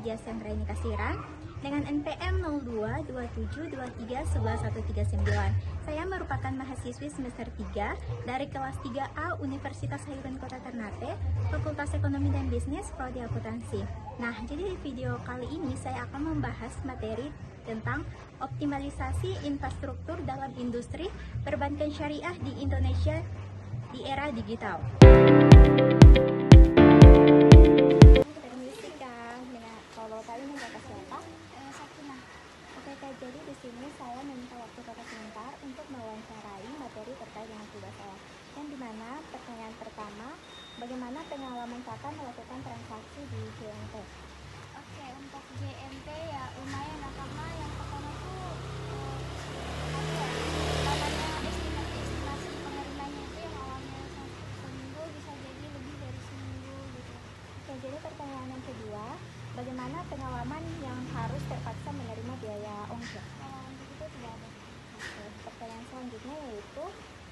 Widya Sandraini Kasiran dengan NPM 0227231139. Saya merupakan mahasiswi semester 3 dari kelas 3A Universitas Hairun Kota Ternate, Fakultas Ekonomi dan Bisnis, Prodi Akuntansi. Nah, jadi di video kali ini saya akan membahas materi tentang optimalisasi infrastruktur dalam industri perbankan syariah di Indonesia di era digital. Permisi Kak, kalau kalian Kakak siapa? Sakinah. Oke Kak, jadi di sini saya meminta waktu Kakak sebentar untuk mewawancarai materi terkait dengan tugas saya. Yang dimana pertanyaan pertama, bagaimana pengalaman Kakak melakukan transaksi di JNT? Oke, untuk JNT ya lumayan lah, karena yang pertama tuh namanya estimasi pengerimanya itu yang awalnya seminggu bisa jadi lebih dari seminggu gitu. Oke, jadi pertanyaan yang kedua, bagaimana pengalaman yang harus terpaksa menerima biaya ongkir? Kalau untuk itu tidak ada. Oke, pertanyaan selanjutnya yaitu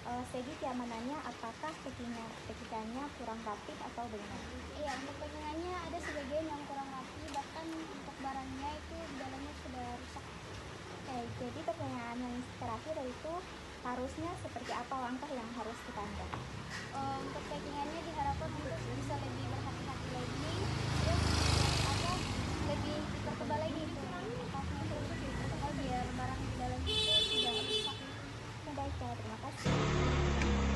segi keamanannya, apakah packingannya kurang rapih atau bagaimana? Iya, untuk packingannya ada sebagian yang kurang rapi, bahkan untuk barangnya itu di dalamnya sudah rusak. Oke, jadi pertanyaan yang terakhir yaitu harusnya seperti apa langkah yang harus kita ambil? Untuk packingannya diharapkan untuk bisa lebih berhati-hati lagi, terus lebih dipertebal lagi itu tasnya itu untuk dipertebal biar barang di dalam itu tidak rusak. Baik, terima kasih.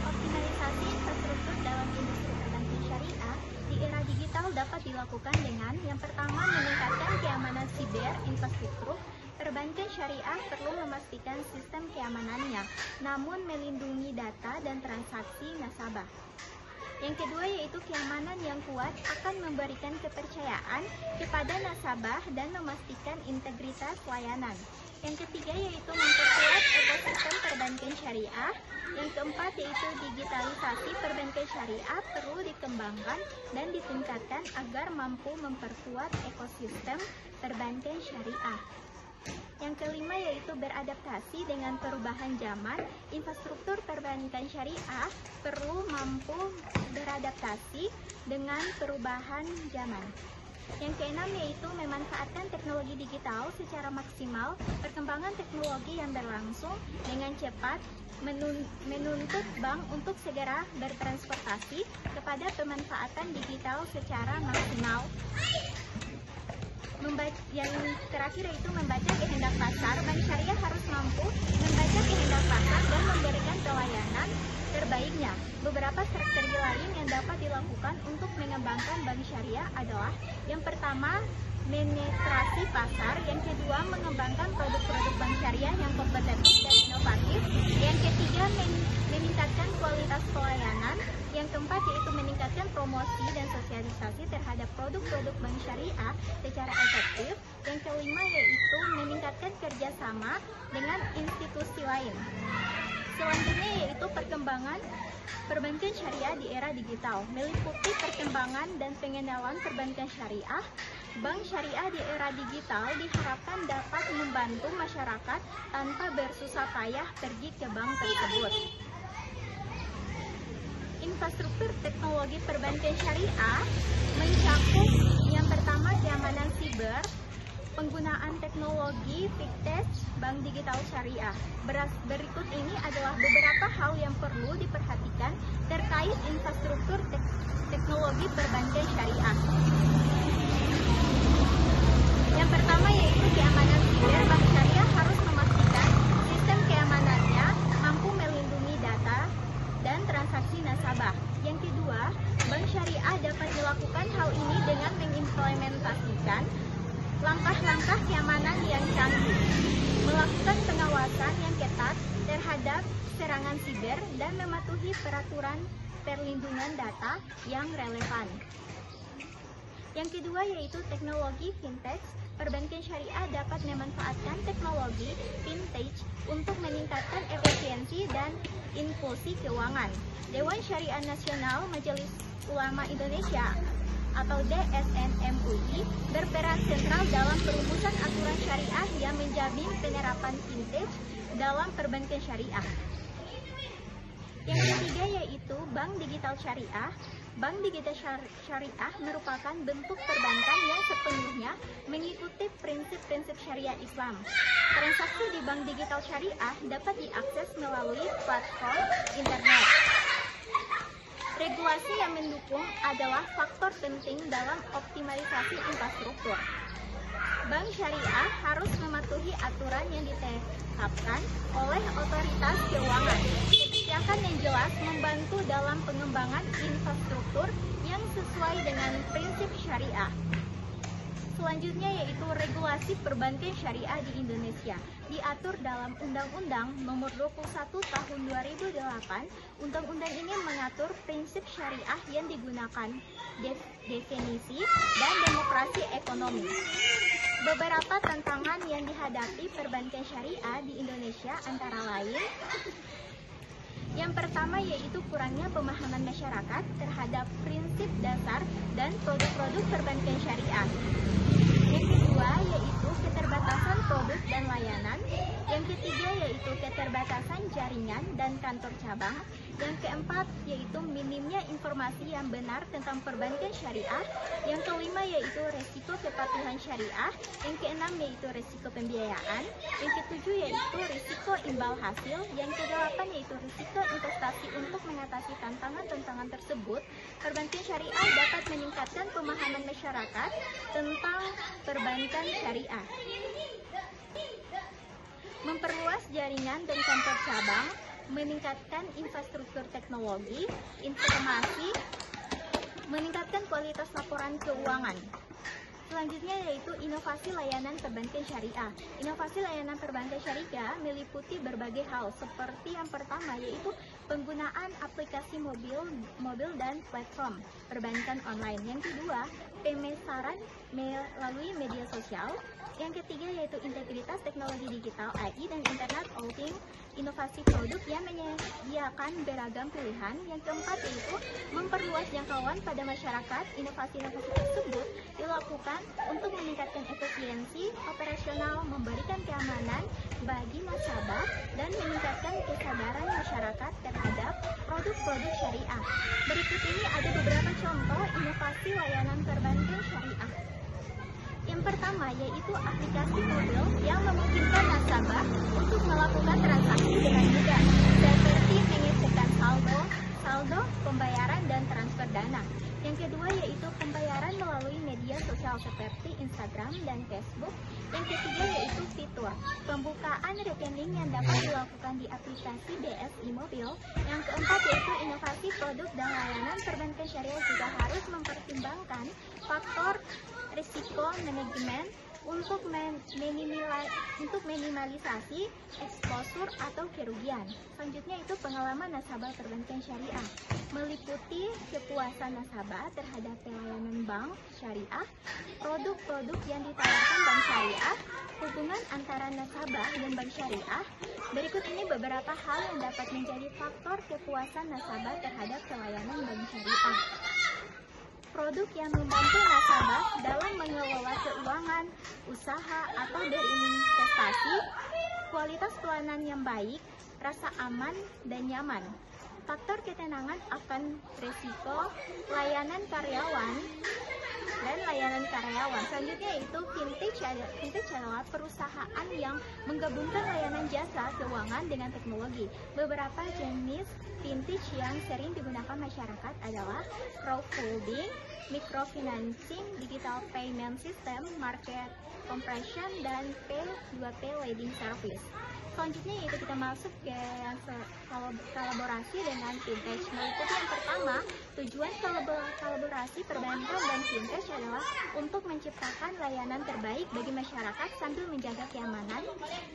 Optimalisasi infrastruktur dalam industri perbankan syariah di era digital dapat dilakukan dengan yang pertama, meningkatkan keamanan siber infrastruktur. Perbankan syariah perlu memastikan sistem keamanannya, namun melindungi data dan transaksi nasabah. Yang kedua yaitu keamanan yang kuat akan memberikan kepercayaan kepada nasabah dan memastikan integritas layanan. Yang ketiga yaitu memperkuat ekosistem perbankan syariah. Yang keempat yaitu digitalisasi perbankan syariah perlu dikembangkan dan ditingkatkan agar mampu memperkuat ekosistem perbankan syariah. Yang kelima yaitu beradaptasi dengan perubahan zaman. Infrastruktur perbankan syariah perlu mampu beradaptasi dengan perubahan zaman. Yang keenam yaitu memanfaatkan teknologi digital secara maksimal. Perkembangan teknologi yang berlangsung dengan cepat menuntut bank untuk segera bertransportasi kepada pemanfaatan digital secara maksimal. Yang terakhir yaitu membaca kehendak pasar. Bank syariah harus mampu membaca kehendak pasar dan memberikan pelayanan terbaiknya. Beberapa strategi lain yang dapat dilakukan untuk mengembangkan bank syariah adalah yang pertama, penetrasi pasar. Yang kedua, mengembangkan produk-produk bank syariah yang kompetitif dan inovatif. Yang ketiga, meningkatkan kualitas pelayanan. Yang keempat yaitu meningkatkan promosi dan sosialisasi terhadap produk-produk bank syariah secara efektif. Yang kelima yaitu meningkatkan kerjasama dengan institusi lain. Selanjutnya yaitu perkembangan perbankan syariah di era digital, meliputi perkembangan dan pengenalan perbankan syariah. Bank syariah di era digital diharapkan dapat membantu masyarakat tanpa bersusah payah pergi ke bank tersebut. Infrastruktur teknologi perbankan syariah mencakup yang pertama keamanan siber, penggunaan teknologi fintech bank digital syariah. Berikut ini adalah beberapa hal yang perlu diperhatikan terkait infrastruktur teknologi perbankan syariah. Yang pertama yaitu keamanan siber. Bank syariah harus memastikan sistem keamanannya mampu melindungi data dan transaksi nasabah. Yang kedua, bank syariah dapat melakukan hal ini dengan mengimplementasikan langkah-langkah keamanan yang canggih, melakukan pengawasan yang ketat terhadap serangan siber, dan mematuhi peraturan perlindungan data yang relevan. Yang kedua yaitu teknologi fintech. Perbankan syariah dapat memanfaatkan teknologi fintech untuk meningkatkan efisiensi dan inklusi keuangan. Dewan Syariah Nasional Majelis Ulama Indonesia atau DSN MUI berperan sentral dalam perumusan aturan syariah yang menjamin penerapan fintech dalam perbankan syariah. Yang ketiga yaitu bank digital syariah. Bank digital syariah merupakan bentuk perbankan yang sepenuhnya mengikuti prinsip-prinsip syariah Islam. Transaksi di bank digital syariah dapat diakses melalui platform internet. Regulasi yang mendukung adalah faktor penting dalam optimalisasi infrastruktur. Bank syariah harus mematuhi aturan yang ditetapkan oleh otoritas keuangan. Kebijakan yang jelas membantu dalam pengembangan infrastruktur yang sesuai dengan prinsip syariah. Selanjutnya yaitu regulasi perbankan syariah di Indonesia. Diatur dalam Undang-Undang Nomor 21 Tahun 2008. Undang-undang ini mengatur prinsip syariah yang digunakan, definisi, dan demokrasi ekonomi. Beberapa tantangan yang dihadapi perbankan syariah di Indonesia antara lain: yang pertama yaitu kurangnya pemahaman masyarakat terhadap prinsip dasar dan produk-produk perbankan syariah. Yang kedua yaitu keterbatasan produk dan layanan. Yang ketiga yaitu keterbatasan jaringan dan kantor cabang. Yang keempat yaitu minimnya informasi yang benar tentang perbankan syariah. Yang kelima yaitu resiko kepatuhan syariah. Yang keenam yaitu resiko pembiayaan. Yang ketujuh yaitu risiko imbal hasil. Yang kedelapan yaitu risiko investasi. Untuk mengatasi tantangan-tantangan tersebut, perbankan syariah dapat meningkatkan pemahaman masyarakat tentang perbankan syariah, memperluas jaringan dan kantor cabang, meningkatkan infrastruktur teknologi, informasi, meningkatkan kualitas laporan keuangan. Selanjutnya yaitu inovasi layanan perbankan syariah. Inovasi layanan perbankan syariah meliputi berbagai hal, seperti yang pertama yaitu penggunaan aplikasi mobil dan platform perbankan online. Yang kedua, pemasaran melalui media sosial. Yang ketiga yaitu integritas teknologi digital AI dan internet of things, inovasi produk yang menyediakan beragam pilihan. Yang keempat yaitu memperluas jangkauan pada masyarakat. Inovasi-inovasi tersebut dilakukan untuk meningkatkan efisiensi operasional, memberikan keamanan bagi nasabah, dan meningkatkan kesadaran masyarakat terhadap produk-produk syariah. Berikut ini ada beberapa contoh inovasi layanan perbankan syariah. Yang pertama yaitu aplikasi mobil yang memungkinkan nasabah untuk melakukan transaksi dengan mudah, seperti mengisikan saldo, pembayaran, dan transfer dana. Yang kedua yaitu pembayaran melalui media sosial seperti Instagram dan Facebook. Yang ketiga yaitu fitur pembukaan rekening yang dapat dilakukan di aplikasi BSI Mobil. Yang keempat yaitu inovasi produk dan layanan perbankan syariah juga harus mempertimbangkan faktor risiko manajemen untuk minimalisasi exposure atau kerugian. Selanjutnya itu pengalaman nasabah perbankan syariah, meliputi kepuasan nasabah terhadap pelayanan bank syariah, produk-produk yang ditawarkan bank syariah, hubungan antara nasabah dan bank syariah. Berikut ini beberapa hal yang dapat menjadi faktor kepuasan nasabah terhadap pelayanan bank syariah. Produk yang membantu nasabah dalam mengelola keuangan, usaha, atau berinvestasi, kualitas pelayanan yang baik, rasa aman dan nyaman, faktor ketenangan akan risiko, layanan karyawan, dan layanan karyawan. Selanjutnya yaitu vintage adalah perusahaan yang menggabungkan layanan jasa keuangan dengan teknologi. Beberapa jenis vintage yang sering digunakan masyarakat adalah crowdfunding, microfinancing, digital payment system, market compression, dan P2P lending service. Selanjutnya yaitu kita masuk ke kolaborasi dengan vintage. Meliputi yang pertama, tujuan kolaborasi perbankan dan vintage adalah untuk menciptakan layanan terbaik bagi masyarakat sambil menjaga keamanan.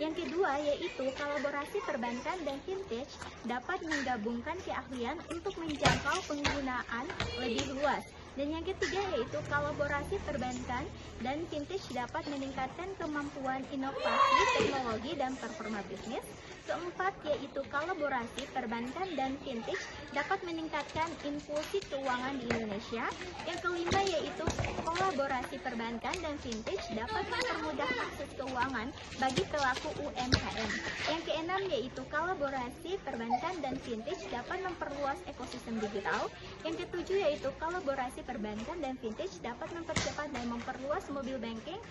Yang kedua yaitu kolaborasi perbankan dan vintage dapat menggabungkan keahlian untuk menjangkau penggunaan lebih luas. Dan yang ketiga yaitu kolaborasi perbankan dan vintage dapat meningkatkan kemampuan inovasi, teknologi, dan performa bisnis. Keempat yaitu kolaborasi perbankan dan fintech dapat meningkatkan inklusi keuangan di Indonesia. Yang kelima yaitu kolaborasi perbankan dan fintech dapat mempermudah akses keuangan bagi pelaku UMKM. Yang keenam yaitu kolaborasi perbankan dan fintech dapat memperluas ekosistem digital. Yang ketujuh yaitu kolaborasi perbankan dan fintech dapat mempercepat dan memperluas mobile banking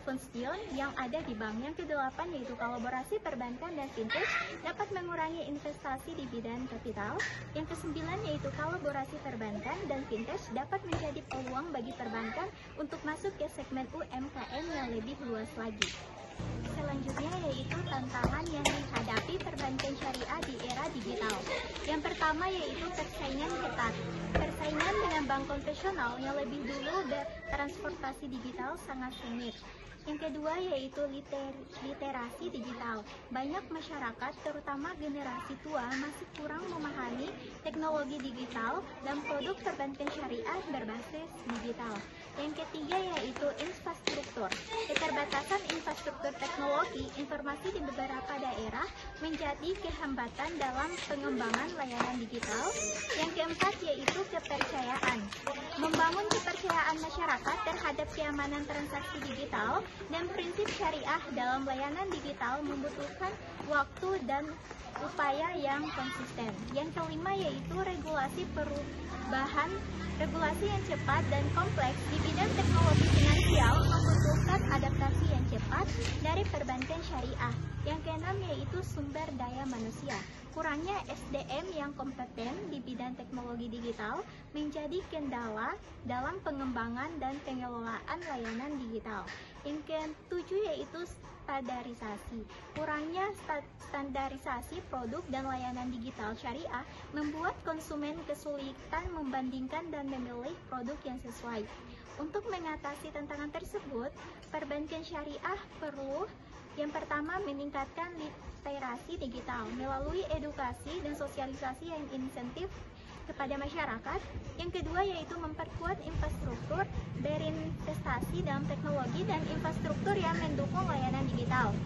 function yang ada di bank. Yang kedelapan yaitu kolaborasi perbankan dan fintech dapat mengurangi investasi di bidang kapital. Yang kesembilan yaitu kolaborasi perbankan dan fintech dapat menjadi peluang bagi perbankan untuk masuk ke segmen UMKM yang lebih luas lagi. Selanjutnya yaitu tantangan yang dihadapi perbankan syariah di era digital. Yang pertama yaitu persaingan ketat. Persaingan dengan bank konvensional yang lebih dulu transportasi digital sangat sengit. Yang kedua yaitu literasi digital. Banyak masyarakat, terutama generasi tua, masih kurang memahami teknologi digital dan produk perbankan syariah berbasis digital. Yang ketiga yaitu infrastruktur. Keterbatasan infrastruktur teknologi informasi di beberapa daerah menjadi kehambatan dalam pengembangan layanan digital. Yang keempat yaitu kepercayaan. Membangun kepercayaan masyarakat terhadap keamanan transaksi digital dan prinsip syariah dalam layanan digital membutuhkan waktu dan upaya yang konsisten. Yang kelima yaitu regulasi perubahan. Regulasi yang cepat dan kompleks di bidang teknologi finansial membutuhkan adaptasi yang cepat dari perbankan syariah. Yang keenam yaitu sumber daya manusia. Kurangnya SDM yang kompeten di bidang teknologi digital menjadi kendala dalam pengembangan dan pengelolaan layanan digital. Yang ketujuh yaitu standarisasi. Kurangnya standarisasi produk dan layanan digital syariah membuat konsumen kesulitan membandingkan dan memilih produk yang sesuai. Untuk mengatasi tantangan tersebut, perbankan syariah perlu yang pertama meningkatkan literasi digital melalui edukasi dan sosialisasi yang insentif kepada masyarakat. Yang kedua yaitu memperkuat infrastruktur, berinvestasi dalam teknologi dan infrastruktur yang mendukung layanan digital.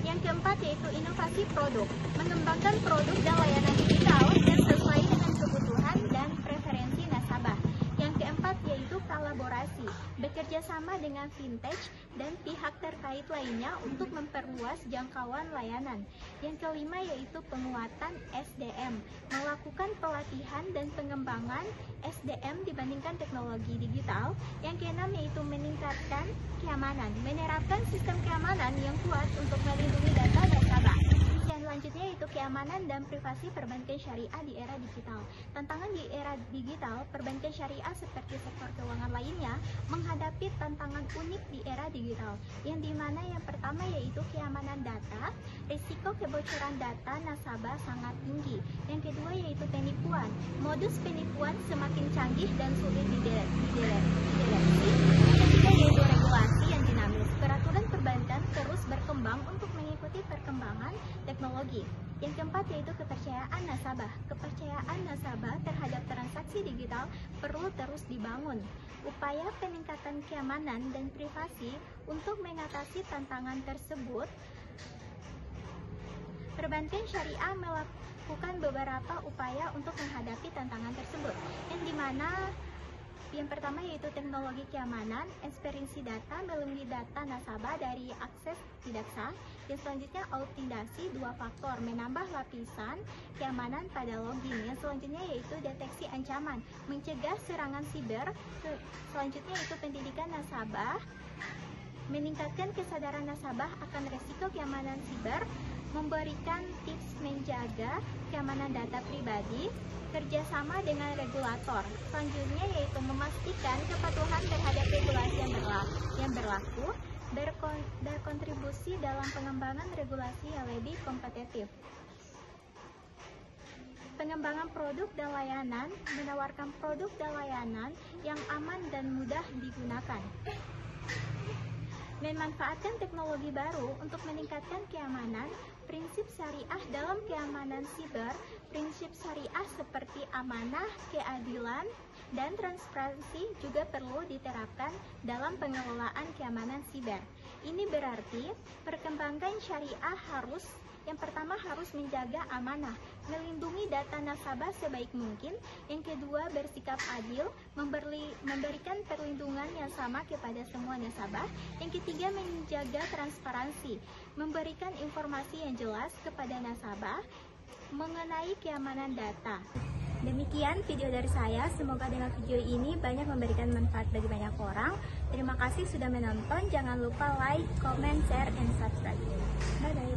Yang keempat yaitu inovasi produk, mengembangkan produk dan layanan digital yang sesuai dengan kebutuhan dan preferensi nasabah. Yang keempat yaitu kolaborasi, bekerja sama dengan fintech dan pihak terkait lainnya untuk memperluas jangkauan layanan. Yang kelima yaitu penguatan SDM, melakukan pelatihan dan pengembangan SDM dibandingkan teknologi digital. Yang keenam yaitu meningkatkan keamanan, menerapkan sistem keamanan yang kuat untuk melindungi data nasabah. Yang selanjutnya yaitu keamanan dan privasi perbankan syariah di era digital. Tantangan di era digital, perbankan syariah seperti sektor keuangan lainnya menghadapi tantangan unik di era digital, yang dimana yang pertama yaitu keamanan data. Risiko kebocoran data nasabah sangat tinggi. Yang kedua yaitu penipuan. Modus penipuan semakin canggih dan sulit dideteksi. Yang ketiga yaitu regulasi yang dinamis. Peraturan perbankan terus berkembang untuk mengikuti perkembangan teknologi. Yang keempat yaitu kepercayaan nasabah. Kepercayaan nasabah terhadap transaksi digital perlu terus dibangun. Upaya peningkatan keamanan dan privasi untuk mengatasi tantangan tersebut, perbankan syariah melakukan beberapa upaya untuk menghadapi tantangan tersebut, yang dimana yang pertama yaitu teknologi keamanan, ekspresi data melindungi data nasabah dari akses tidak sah. Yang selanjutnya autentisasi dua faktor, menambah lapisan keamanan pada login. Yang selanjutnya yaitu deteksi ancaman, mencegah serangan siber. Selanjutnya yaitu pendidikan nasabah, meningkatkan kesadaran nasabah akan risiko keamanan siber, memberikan tips menjaga keamanan data pribadi, kerjasama dengan regulator. Selanjutnya yaitu memastikan kepatuhan terhadap regulasi yang berlaku, berkontribusi dalam pengembangan regulasi yang lebih kompetitif. Pengembangan produk dan layanan, menawarkan produk dan layanan yang aman dan mudah digunakan. Memanfaatkan teknologi baru untuk meningkatkan keamanan. Prinsip syariah dalam keamanan siber. Prinsip syariah seperti amanah, keadilan, dan transparansi juga perlu diterapkan dalam pengelolaan keamanan siber. Ini berarti perkembangan syariah harus Yang pertama harus menjaga amanah, melindungi data nasabah sebaik mungkin. Yang kedua, bersikap adil, memberikan perlindungan yang sama kepada semua nasabah. Yang ketiga, menjaga transparansi, memberikan informasi yang jelas kepada nasabah mengenai keamanan data. Demikian video dari saya, semoga dengan video ini banyak memberikan manfaat bagi banyak orang. Terima kasih sudah menonton, jangan lupa like, comment, share, and subscribe. Bye-bye.